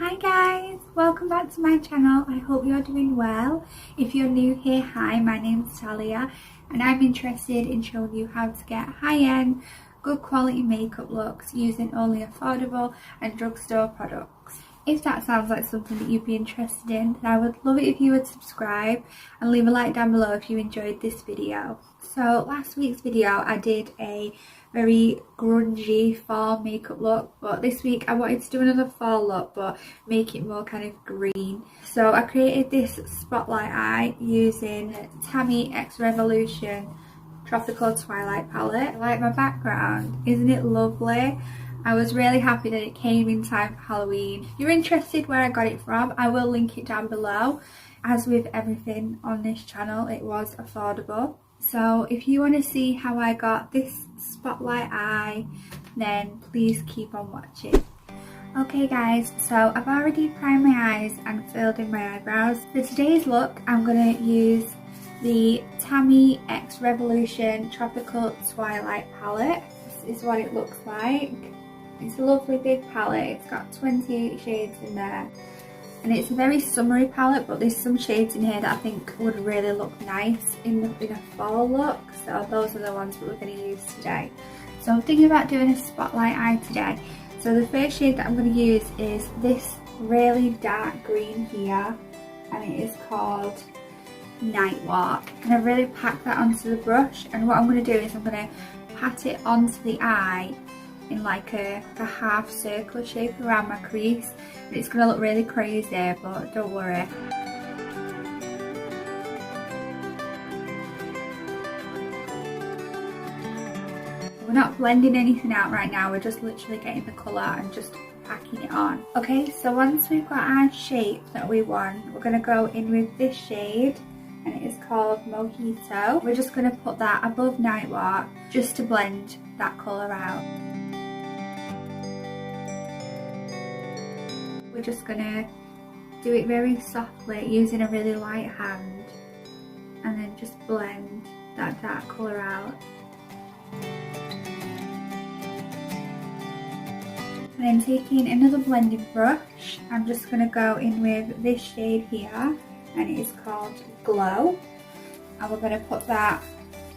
Hi guys, welcome back to my channel. I hope you're doing well. If you're new here, hi, my name's Talia and I'm interested in showing you how to get high-end, good quality makeup looks using only affordable and drugstore products. If that sounds like something that you'd be interested in, then I would love it if you would subscribe and leave a like down below if you enjoyed this video. So last week's video I did a very grungy fall makeup look, but this week I wanted to do another fall look but make it more kind of green. So I created this spotlight eye using Tammi X Revolution Tropical Twilight palette. I like my background, isn't it lovely? I was really happy that it came in time for Halloween. If you're interested where I got it from, I will link it down below. As with everything on this channel, it was affordable. So if you want to see how I got this spotlight eye, then please keep on watching. Okay guys, so I've already primed my eyes and filled in my eyebrows. For today's look, I'm going to use the Tammi X Revolution Tropical Twilight palette. This is what it looks like. It's a lovely big palette. It's got 28 shades in there. And it's a very summery palette, but there's some shades in here that I think would really look nice in a fall look. So those are the ones that we're going to use today. So I'm thinking about doing a spotlight eye today. So the first shade that I'm going to use is this really dark green here. And it is called Night Walk. And I've really packed that onto the brush. And what I'm going to do is I'm going to pat it onto the eye in like a half circular shape around my crease. And it's going to look really crazy, but don't worry. We're not blending anything out right now, we're just literally getting the colour and just packing it on. Okay, so once we've got our shape that we want, we're going to go in with this shade, and it is called Mojito. We're just going to put that above Night Walk just to blend that colour out. We're just going to do it very softly using a really light hand and then just blend that dark colour out. And then taking another blending brush, I'm just going to go in with this shade here, and it is called Glow. And we're going to put that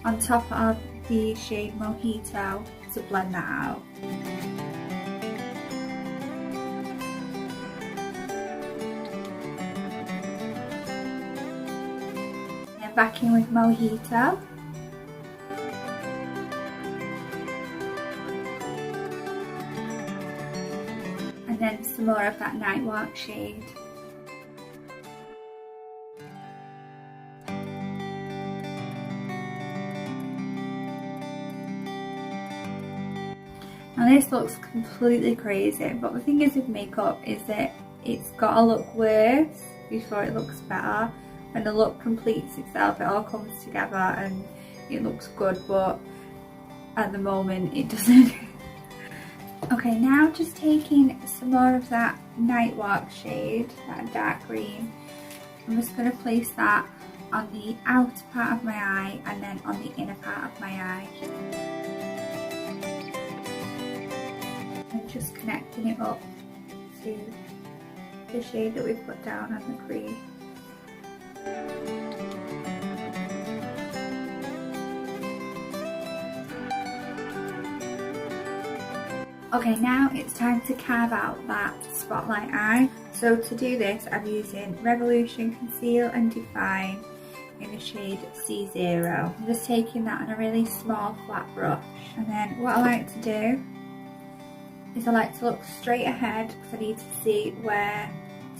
on top of the shade Mojito to blend that out. Back in with Mojito. And then some more of that Night Walk shade. Now this looks completely crazy, but the thing is with makeup is that it's got to look worse before it looks better. When the look completes itself, it all comes together and it looks good, but at the moment it doesn't. Okay, now just taking some more of that Night Walk shade, that dark green, I'm just going to place that on the outer part of my eye and then on the inner part of my eye. And just connecting it up to the shade that we put down on the crease. Okay, now it's time to carve out that spotlight eye. So to do this, I'm using Revolution Conceal and Define in the shade C0. I'm just taking that on a really small flat brush. And then what I like to do is I like to look straight ahead because I need to see where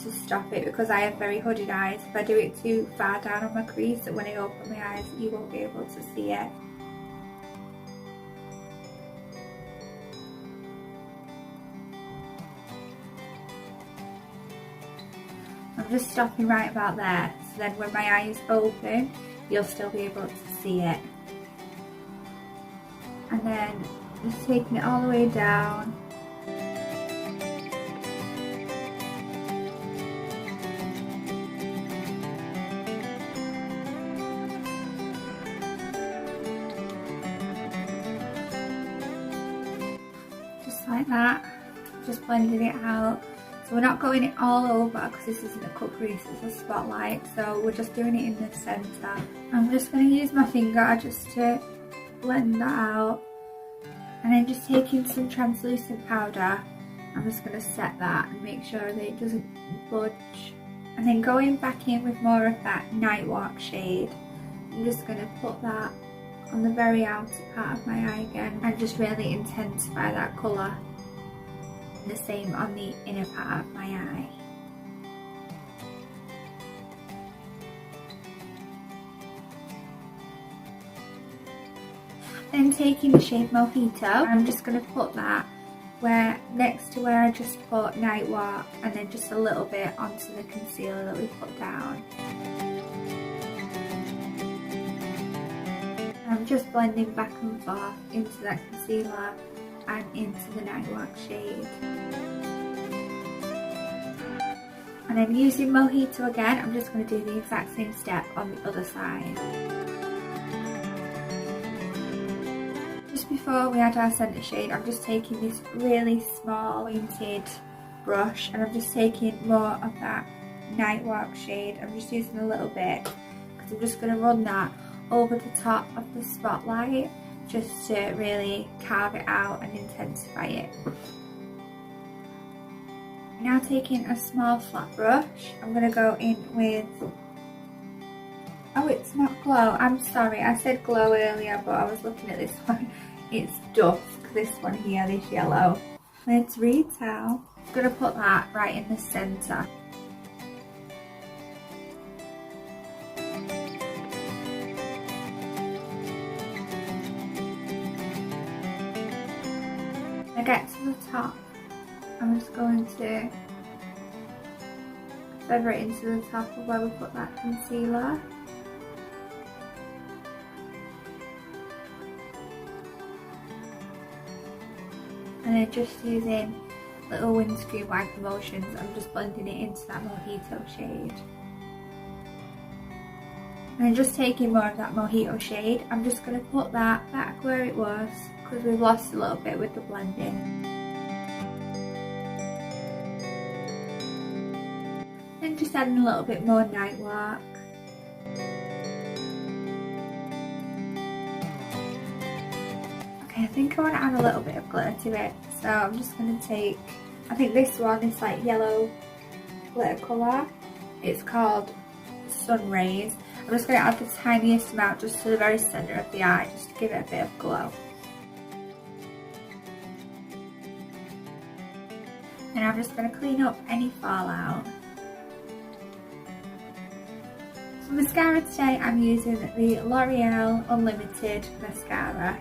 to stop it, because I have very hooded eyes. If I do it too far down on my crease, that when I open my eyes you won't be able to see it. I'm just stopping right about there, so then when my eyes open you'll still be able to see it. And then just taking it all the way down. Like that, just blending it out So we're not going it all over because this isn't a cut crease, it's a spotlight. So we're just doing it in the centre. I'm just going to use my finger just to blend that out. And then just taking some translucent powder, I'm just going to set that and make sure that it doesn't budge. And then going back in with more of that Night Walk shade, I'm just going to put that on the very outer part of my eye again and just really intensify that colour. And the same on the inner part of my eye. Then taking the shade Mojito, I'm just going to put that next to where I just put Night Walk, and then just a little bit onto the concealer that we put down. I'm just blending back and forth into that concealer and into the Night Walk shade. And then using Mojito again, I'm just going to do the exact same step on the other side. Just before we add our centre shade, I'm just taking this really small pointed brush and I'm just taking more of that Night Walk shade. I'm just using a little bit because I'm just going to run that over the top of the spotlight just to really carve it out and intensify it. Now taking a small flat brush, I'm going to go in with, oh it's not Glow, I'm sorry, I said Glow earlier but I was looking at this one. It's Dusk, this one here, this yellow. Let's Retail. I'm going to put that right in the centre. When I get to the top, I'm just going to feather it into the top of where we put that concealer. And then just using little windscreen wipe motions, I'm just blending it into that Mojito shade. And then just taking more of that Mojito shade, I'm just going to put that back where it was because we've lost a little bit with the blending. And just adding a little bit more Night Walk. Okay, I think I want to add a little bit of glitter to it, so I'm just going to take, I think this one is like yellow glitter colour. It's called Sun Rays. I'm just going to add the tiniest amount just to the very centre of the eye, just to give it a bit of glow. And I'm just going to clean up any fallout. For mascara today, I'm using the L'Oreal Unlimited mascara.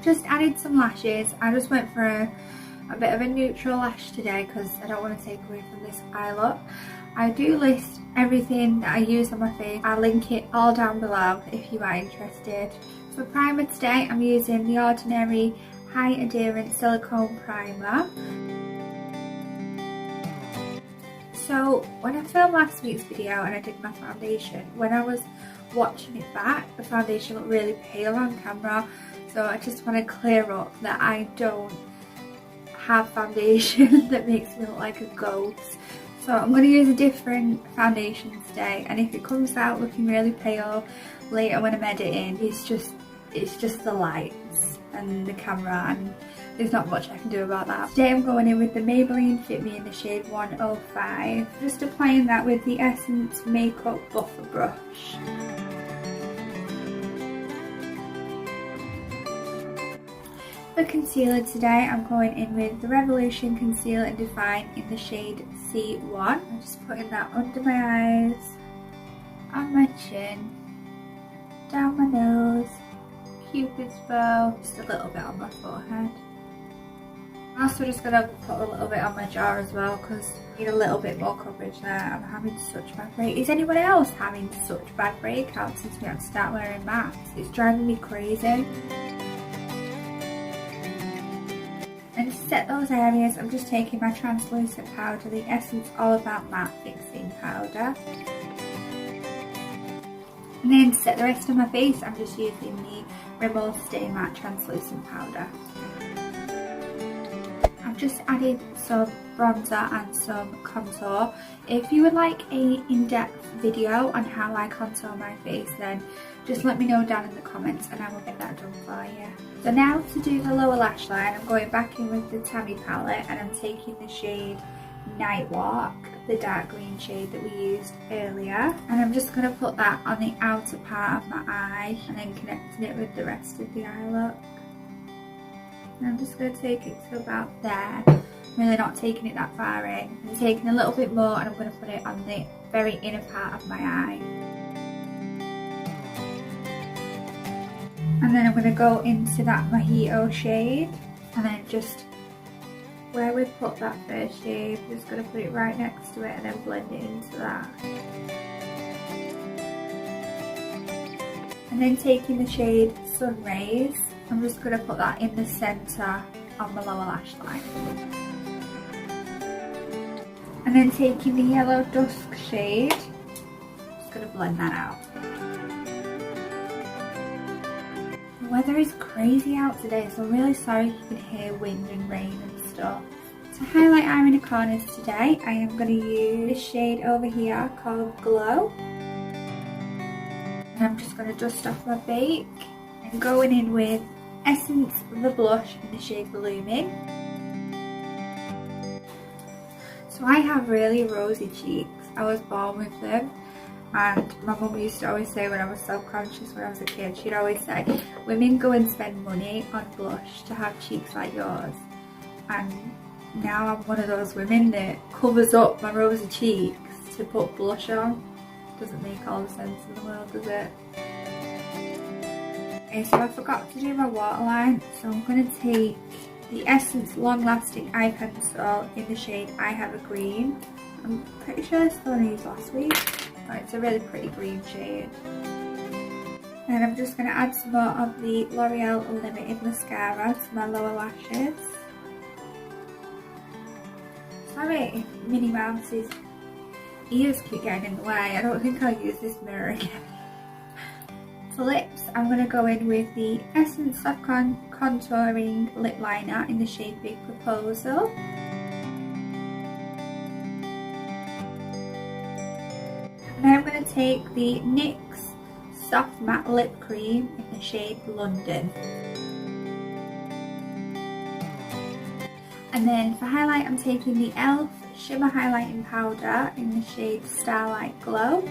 Just added some lashes. I just went for a bit of a neutral lash today because I don't want to take away from this eye look. I do list everything that I use on my face. I'll link it all down below if you are interested. For primer today, I'm using the Ordinary High Adherence Silicone Primer. So when I filmed last week's video and I did my foundation, when I was watching it back, the foundation looked really pale on camera. So I just want to clear up that I don't have foundation that makes me look like a ghost. So I'm going to use a different foundation today, and if it comes out looking really pale later when I'm editing, it's just the lights and the camera, and there's not much I can do about that. Today I'm going in with the Maybelline Fit Me in the shade 105, just applying that with the Essence Makeup Buffer Brush. For concealer today, I'm going in with the Revolution Conceal and Define in the shade C1. I'm just putting that under my eyes, on my chin, down my nose, Cupid's bow, just a little bit on my forehead. I'm also just going to put a little bit on my jaw as well because I need a little bit more coverage there. I'm having such bad break. Is anyone else having such bad breakouts since we had to start wearing masks? It's driving me crazy. And to set those areas, I'm just taking my translucent powder, the Essence All About Matte Fixing Powder. And then to set the rest of my face, I'm just using the Rimmel Stay Matte Translucent Powder. I've just added some bronzer and some contour. If you would like a in-depth video on how I contour my face, then just let me know down in the comments and I will get that done for you. So now to do the lower lash line, I'm going back in with the Tammi palette and I'm taking the shade Night Walk, the dark green shade that we used earlier, and I'm just going to put that on the outer part of my eye and then connecting it with the rest of the eye look. And I'm just going to take it to about there. I'm really not taking it that far in. I'm taking a little bit more and I'm going to put it on the very inner part of my eye. And then I'm going to go into that Mojito shade and then just where we put that first shade, I'm just going to put it right next to it and then blend it into that. And then taking the shade Sun Rays, I'm just going to put that in the centre of my lower lash line. And then taking the Yellow Dusk shade, just going to blend that out. The weather is crazy out today, so I'm really sorry if you can hear wind and rain and stuff. To highlight our inner corners today, I am going to use this shade over here called Glow. And I'm just going to dust off my bake and going in with Essence the blush in the shade Blooming. So I have really rosy cheeks. I was born with them. And my mum used to always say when I was self-conscious when I was a kid, she'd always say, women go and spend money on blush to have cheeks like yours. And now I'm one of those women that covers up my rosy cheeks to put blush on. Doesn't make all the sense in the world, does it? Okay, so I forgot to do my waterline, so I'm going to take the Essence Long Lasting Eye Pencil in the shade I Have a Green. I'm pretty sure this is the one I used last week. Oh, it's a really pretty green shade. And I'm just going to add some more of the L'Oreal Limited Mascara to my lower lashes. Sorry if Minnie Mouse's ears keep getting in the way. I don't think I'll use this mirror again. For lips, I'm going to go in with the Essence Soft Contouring Lip Liner in the shade Big Proposal. And I'm going to take the NYX Soft Matte Lip Cream in the shade London. And then for highlight, I'm taking the e.l.f. Shimmer Highlighting Powder in the shade Starlight Glow.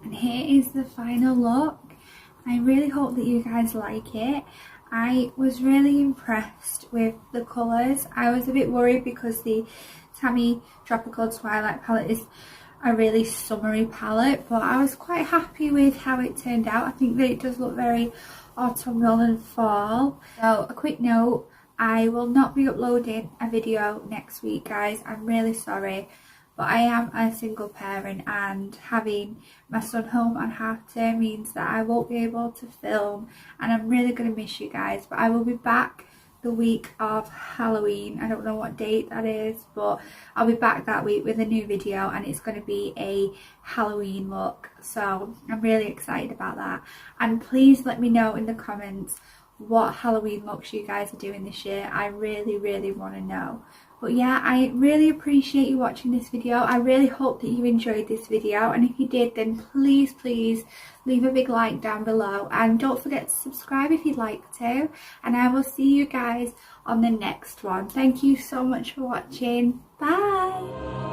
And here is the final look. I really hope that you guys like it. I was really impressed with the colours. I was a bit worried because the Tammi Tropical Twilight palette is a really summery palette, but I was quite happy with how it turned out. I think that it does look very autumnal and fall. So a quick note, I will not be uploading a video next week, guys. I'm really sorry, but I am a single parent and having my son home on half term means that I won't be able to film, and I'm really going to miss you guys. But I will be back the week of Halloween. I don't know what date that is, but I'll be back that week with a new video and it's going to be a Halloween look, so I'm really excited about that. And please let me know in the comments what Halloween looks you guys are doing this year. I really want to know. But yeah, I really appreciate you watching this video. I really hope that you enjoyed this video, and if you did, then please leave a big like down below and don't forget to subscribe if you'd like to, and I will see you guys on the next one. Thank you so much for watching. Bye.